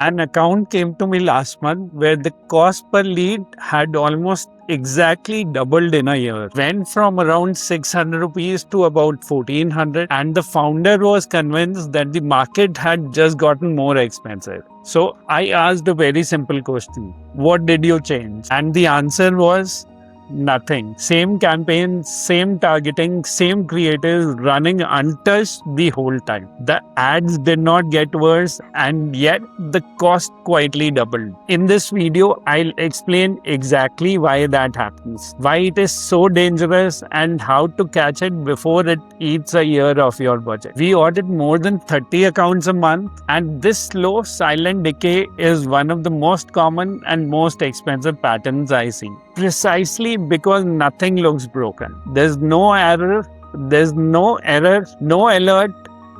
An account came to me last month where the cost per lead had almost exactly doubled in a year. Went from around 600 rupees to about 1400, and the founder was convinced that the market had just gotten more expensive. So I asked a very simple question: what did you change? And the answer was nothing. Same campaign, same targeting, same creatives running untouched the whole time. The ads did not get worse, and yet the cost quietly doubled. In this video, I'll explain exactly why that happens, why it is so dangerous, and how to catch it before it eats a year of your budget. We audit more than 30 accounts a month, and this slow, silent decay is one of the most common and most expensive patterns I see. Precisely because nothing looks broken. There's no error, no alert,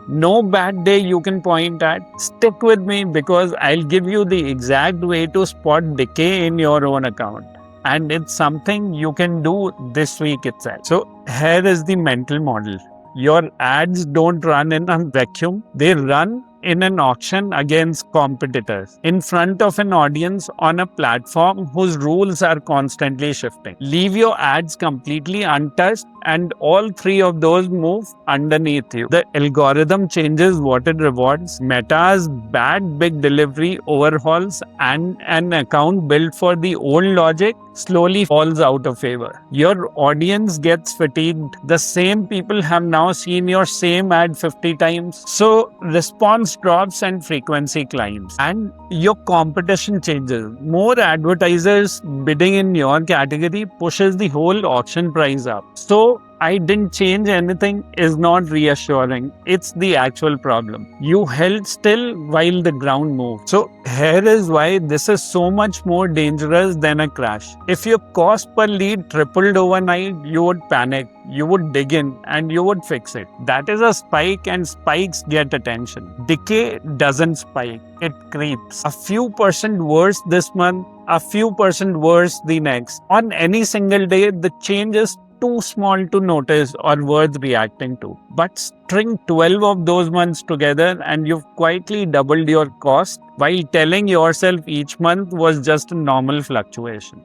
no bad day you can point at. Stick with me because I'll give you the exact way to spot decay in your own account. And it's something you can do this week itself. So here is the mental model. Your ads don't run in a vacuum. They run in an auction against competitors, in front of an audience on a platform whose rules are constantly shifting. Leave your ads completely untouched and all three of those move underneath you. The algorithm changes what it rewards. Meta's bad big delivery overhauls, and an account built for the old logic slowly falls out of favor. Your audience gets fatigued. The same people have now seen your same ad 50 times. So response drops and frequency climbs, and your competition changes. More advertisers bidding in your category pushes the whole auction price up. So I didn't change anything is not reassuring. It's the actual problem. You held still while the ground moved. So here is why this is so much more dangerous than a crash. If your cost per lead tripled overnight, you would panic, you would dig in, and you would fix it. That is a spike, and spikes get attention. Decay doesn't spike, it creeps. A few % worse this month, a few % worse the next. On any single day, the change is too small to notice or worth reacting to. But string 12 of those months together and you've quietly doubled your cost while telling yourself each month was just a normal fluctuation.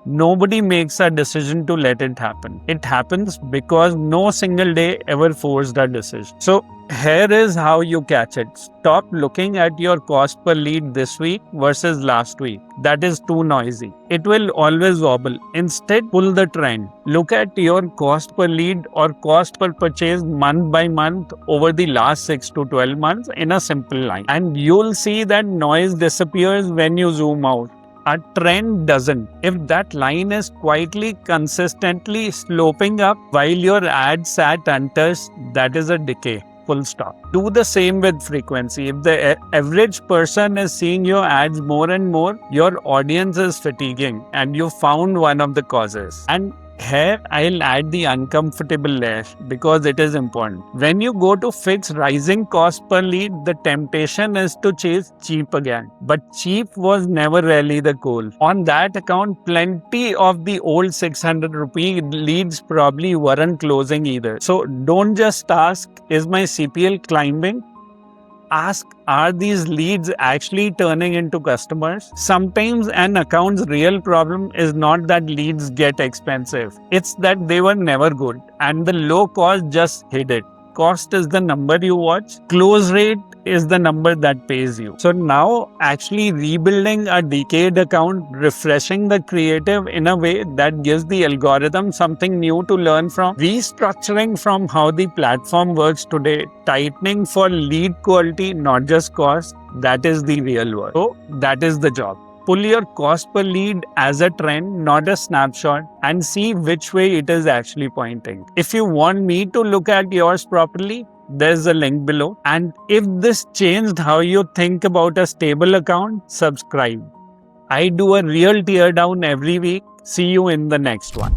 Nobody makes a decision to let it happen. It happens because no single day ever forced a decision. So here is how you catch it. Stop looking at your cost per lead this week versus last week. That is too noisy. It will always wobble. Instead, pull the trend. Look at your cost per lead or cost per purchase month by month over the last 6 to 12 months in a simple line. And you'll see that noise disappears when you zoom out. A trend doesn't. If that line is quietly, consistently sloping up while your ad sat untouched, that is a decay. Full stop. Do the same with frequency. If the average person is seeing your ads more and more, your audience is fatiguing, and you found one of the causes. And here I'll add the uncomfortable layer because it is important. When you go to fix rising cost per lead, the temptation is to chase cheap again. But cheap was never really the goal. On that account, plenty of the old 600 rupee leads probably weren't closing either. So don't just ask, is my CPL climbing? Ask, are these leads actually turning into customers? Sometimes an account's real problem is not that leads get expensive. It's that they were never good and the low cost just hid it. Cost is the number you watch. Close rate is the number that pays you. So now actually rebuilding a decayed account, refreshing the creative in a way that gives the algorithm something new to learn from, restructuring from how the platform works today, tightening for lead quality, not just cost, that is the real work. So that is the job. Pull your cost per lead as a trend, not a snapshot, and see which way it is actually pointing. If you want me to look at yours properly, there's a link below. And if this changed how you think about a stable account, subscribe. I do a real teardown every week. See you in the next one.